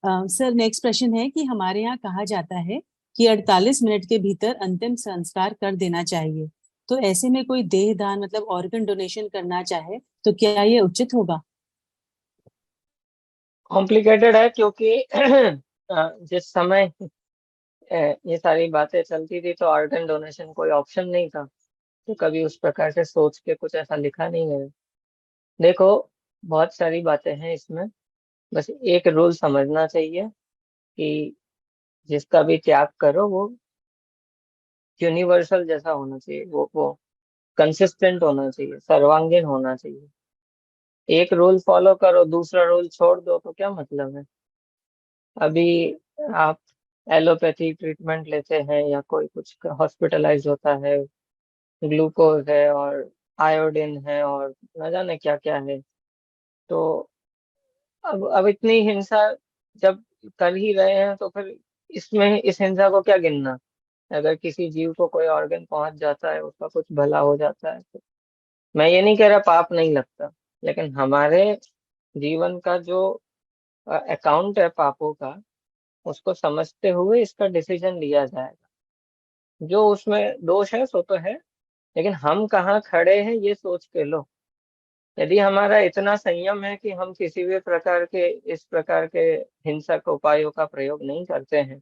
Sir, next प्रश्न है कि हमारे यहाँ कहा जाता है कि 48 मिनट के भीतर अंतिम संस्कार कर देना चाहिए। तो ऐसे में कोई देह दान मतलब ऑर्गन डोनेशन करना चाहे तो क्या ये उचित होगा? कॉम्प्लिकेटेड है क्योंकि जिस समय ये सारी बातें चलती थी तो ऑर्गन डोनेशन कोई ऑप्शन नहीं था। तो कभी उस प्रकार से सोच के कुछ ऐसा लिखा नहीं है। देखो, बहुत सारी बातें हैं इसमें। बस एक रूल समझना चाहिए कि जिसका भी त्याग करो वो यूनिवर्सल जैसा होना चाहिए, वो कंसिस्टेंट होना चाहिए, सर्वांगीण होना चाहिए। एक रूल फॉलो करो, दूसरा रूल छोड़ दो तो क्या मतलब है। अभी आप एलोपैथी ट्रीटमेंट लेते हैं या कोई कुछ हॉस्पिटलाइज होता है, ग्लूकोज है और आयोडीन है और न जाने क्या क्या है। तो अब इतनी हिंसा जब कर ही रहे हैं तो फिर इसमें इस हिंसा को क्या गिनना। अगर किसी जीव को कोई ऑर्गन पहुंच जाता है, उसका कुछ भला हो जाता है, तो मैं ये नहीं कह रहा पाप नहीं लगता, लेकिन हमारे जीवन का जो अकाउंट है पापों का, उसको समझते हुए इसका डिसीजन लिया जाएगा। जो उसमें दोष है सो तो है, लेकिन हम कहाँ खड़े हैं ये सोच के लो। यदि हमारा इतना संयम है कि हम किसी भी प्रकार के इस प्रकार के हिंसक उपायों का प्रयोग नहीं करते हैं,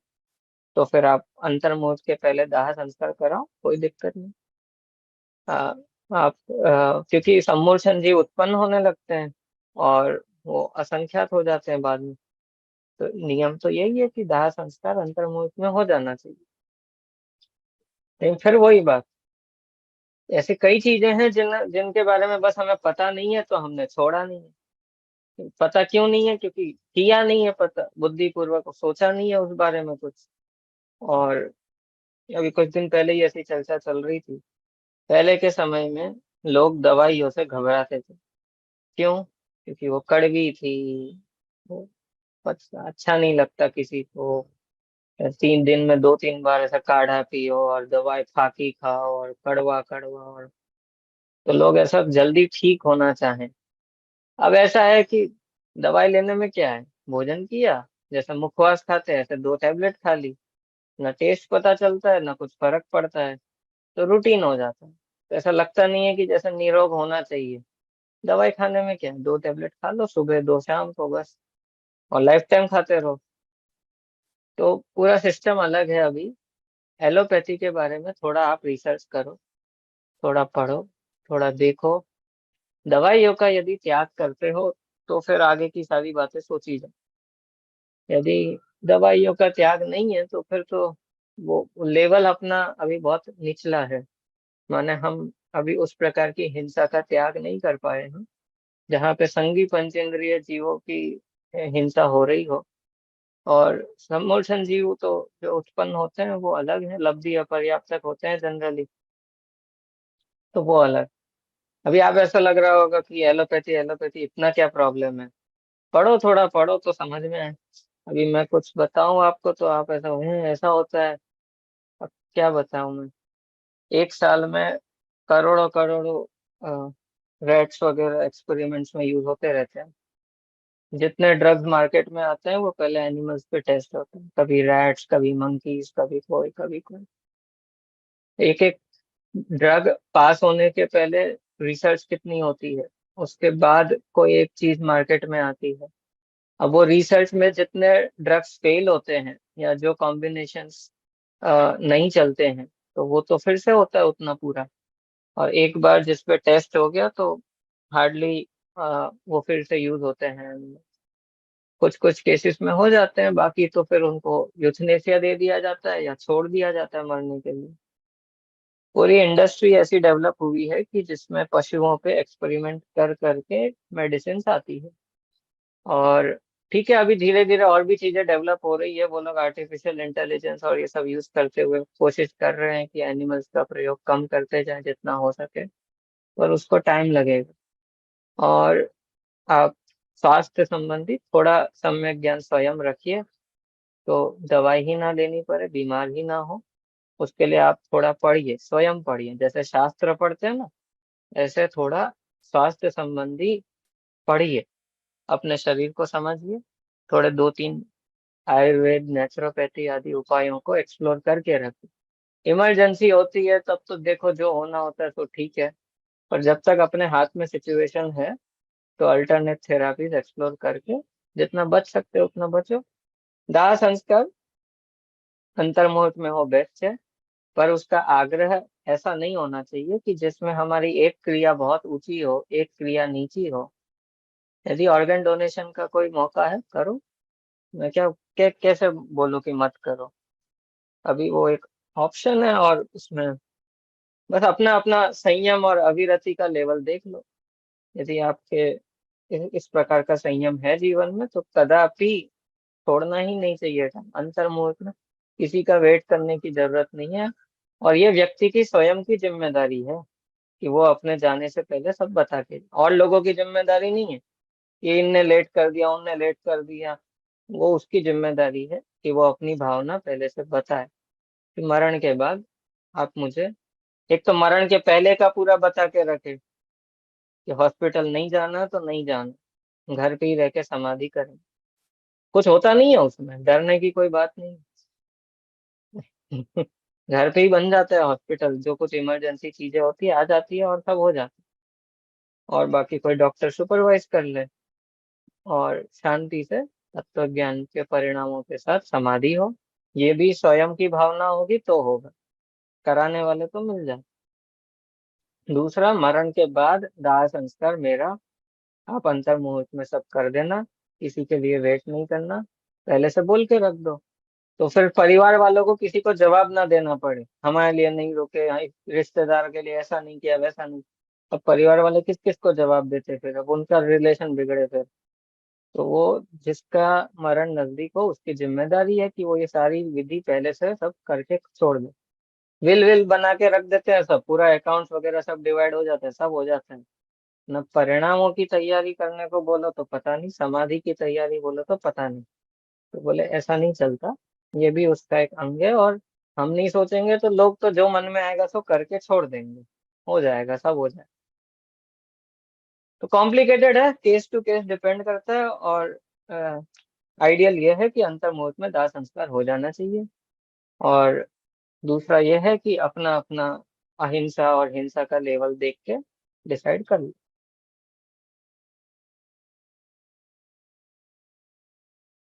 तो फिर आप अंतर्मुहूर्त के पहले दाह संस्कार कराओ, कोई दिक्कत नहीं। आ, आप क्योंकि सम्मोचन जीव उत्पन्न होने लगते हैं और वो असंख्यात हो जाते हैं बाद में। तो नियम तो यही है कि दाह संस्कार अंतर्मुहूर्त में हो जाना चाहिए। लेकिन फिर वही बात, ऐसी कई चीजें हैं जिनके बारे में बस हमें पता नहीं है तो हमने छोड़ा नहीं है। पता क्यों नहीं है? क्योंकि किया नहीं है, पता बुद्धि पूर्वक सोचा नहीं है उस बारे में कुछ। और अभी कुछ दिन पहले ही ऐसी चर्चा चल रही थी। पहले के समय में लोग दवाइयों से घबराते थे। क्यों? क्योंकि वो कड़वी थी, वो अच्छा नहीं लगता किसी को। 3 दिन में 2-3 बार ऐसा काढ़ा पियो और दवाई फाकी खाओ और कड़वा कड़वा, और तो लोग ऐसा जल्दी ठीक होना चाहें। अब ऐसा है कि दवाई लेने में क्या है, भोजन किया, जैसे मुखवास खाते हैं ऐसे 2 टैबलेट खा ली, ना टेस्ट पता चलता है ना कुछ फर्क पड़ता है, तो रूटीन हो जाता है। तो ऐसा लगता नहीं है कि जैसे निरोग होना चाहिए। दवाई खाने में क्या है, 2 टैबलेट खा लो, सुबह 2 शाम को, बस। और लाइफ टाइम खाते रहो। तो पूरा सिस्टम अलग है अभी। एलोपैथी के बारे में थोड़ा आप रिसर्च करो, थोड़ा पढ़ो, थोड़ा देखो। दवाइयों का यदि त्याग करते हो तो फिर आगे की सारी बातें सोची जाए। यदि दवाइयों का त्याग नहीं है तो फिर तो वो लेवल अपना अभी बहुत निचला है। माने हम अभी उस प्रकार की हिंसा का त्याग नहीं कर पाए हैं जहाँ पे संगी पंचेंद्रिय जीवों की हिंसा हो रही हो। और सम्मोचन जीव तो जो उत्पन्न होते हैं वो अलग है, लब्धि अपर्याप्तक होते हैं जनरली, तो वो अलग। अभी आप ऐसा लग रहा होगा कि एलोपैथी एलोपैथी इतना क्या प्रॉब्लम है। पढ़ो, थोड़ा पढ़ो तो समझ में आए। अभी मैं कुछ बताऊं आपको तो आप ऐसा ऐसा होता है। अब क्या बताऊं मैं। एक साल में करोड़ों करोड़ों रेट्स वगैरह एक्सपेरिमेंट्स में यूज होते रहते हैं। जितने ड्रग्स मार्केट में आते हैं वो पहले एनिमल्स पे टेस्ट होते हैं, कभी रैट्स, कभी मंकीज, कभी कोई कभी कोई। एक एक ड्रग पास होने के पहले रिसर्च कितनी होती है, उसके बाद कोई एक चीज मार्केट में आती है। अब वो रिसर्च में जितने ड्रग्स फेल होते हैं या जो कॉम्बिनेशंस नहीं चलते हैं, तो वो तो फिर से होता है उतना पूरा। और एक बार जिस पे टेस्ट हो गया तो हार्डली वो फिर से यूज होते हैं। कुछ कुछ केसेस में हो जाते हैं, बाकी तो फिर उनको यूथनेसिया दे दिया जाता है या छोड़ दिया जाता है मरने के लिए। पूरी इंडस्ट्री ऐसी डेवलप हुई है कि जिसमें पशुओं पे एक्सपेरिमेंट कर करके मेडिसिन आती है। और ठीक है, अभी धीरे धीरे और भी चीजें डेवलप हो रही है। वो लोग आर्टिफिशियल इंटेलिजेंस और ये सब यूज करते हुए कोशिश कर रहे हैं कि एनिमल्स का प्रयोग कम करते जाएं जितना हो सके, पर उसको टाइम लगेगा। और आप स्वास्थ्य संबंधी थोड़ा सम्यक ज्ञान स्वयं रखिए, तो दवाई ही ना लेनी पड़े, बीमार ही ना हो। उसके लिए आप थोड़ा पढ़िए, स्वयं पढ़िए, जैसे शास्त्र पढ़ते हैं ना, ऐसे थोड़ा स्वास्थ्य संबंधी पढ़िए। अपने शरीर को समझिए, थोड़े 2-3 आयुर्वेद, नेचुरोपैथी आदि उपायों को एक्सप्लोर करके रखें। इमरजेंसी होती है तब तो देखो जो होना होता है तो ठीक है, पर जब तक अपने हाथ में सिचुएशन है तो अल्टरनेट थेरापीज एक्सप्लोर करके जितना बच सकते हो उतना बचो। दाह संस्कार अंतर्मुहूर्त में हो बेस्ट है, पर उसका आग्रह ऐसा नहीं होना चाहिए कि जिसमें हमारी एक क्रिया बहुत ऊंची हो, एक क्रिया नीची हो। यदि ऑर्गन डोनेशन का कोई मौका है करो, मैं कैसे बोलूं कि मत करो। अभी वो एक ऑप्शन है और उसमें बस अपना अपना संयम और अविरति का लेवल देख लो। यदि आपके इस प्रकार का संयम है जीवन में तो कदापि छोड़ना ही नहीं चाहिए था अंतर्मुहूर्त में। किसी का वेट करने की जरूरत नहीं है, और ये व्यक्ति की स्वयं की जिम्मेदारी है कि वो अपने जाने से पहले सब बता के, और लोगों की जिम्मेदारी नहीं है कि इनने लेट कर दिया उनने लेट कर दिया। वो उसकी जिम्मेदारी है कि वो अपनी भावना पहले से बताए कि मरण के बाद आप मुझे, एक तो मरण के पहले का पूरा बता के रखे कि हॉस्पिटल नहीं जाना तो नहीं जाना, घर पे ही रह के समाधि करें। कुछ होता नहीं है उसमें, डरने की कोई बात नहीं। घर पे ही बन जाता है हॉस्पिटल, जो कुछ इमरजेंसी चीजें होती है आ जाती है और सब हो जाता है, और बाकी कोई डॉक्टर सुपरवाइज कर ले और शांति से तत्व ज्ञान के परिणामों के साथ समाधि हो। ये भी स्वयं की भावना होगी तो होगा, कराने वाले तो मिल जाए। दूसरा, मरण के बाद दाह संस्कार मेरा, आप अंतर मुहूर्त में सब कर देना, किसी के लिए वेट नहीं करना, पहले से बोल के रख दो। तो फिर परिवार वालों को किसी को जवाब ना देना पड़े, हमारे लिए नहीं रुके, रिश्तेदार के लिए ऐसा नहीं किया वैसा नहीं। अब परिवार वाले किस किस को जवाब देते, फिर अब उनका रिलेशन बिगड़े फिर। तो वो जिसका मरण नजदीक हो उसकी जिम्मेदारी है कि वो ये सारी विधि पहले से सब करके छोड़ दे। विल विल बना के रख देते हैं सब, पूरा अकाउंट्स वगैरह सब डिवाइड हो जाते हैं, सब हो जाता है। न परिणामों की तैयारी करने को बोलो तो पता नहीं, समाधि की तैयारी बोलो तो पता नहीं। तो बोले ऐसा नहीं चलता, ये भी उसका एक अंग है, और हम नहीं सोचेंगे तो लोग तो जो मन में आएगा सो करके छोड़ देंगे, हो जाएगा सब हो जाएगा। तो कॉम्प्लिकेटेड है, केस टू केस डिपेंड करता है, और आइडियल ये है कि अंतर्मुहूर्त में दाह संस्कार हो जाना चाहिए। और दूसरा ये है कि अपना अपना अहिंसा और हिंसा का लेवल देख के डिसाइड कर लो।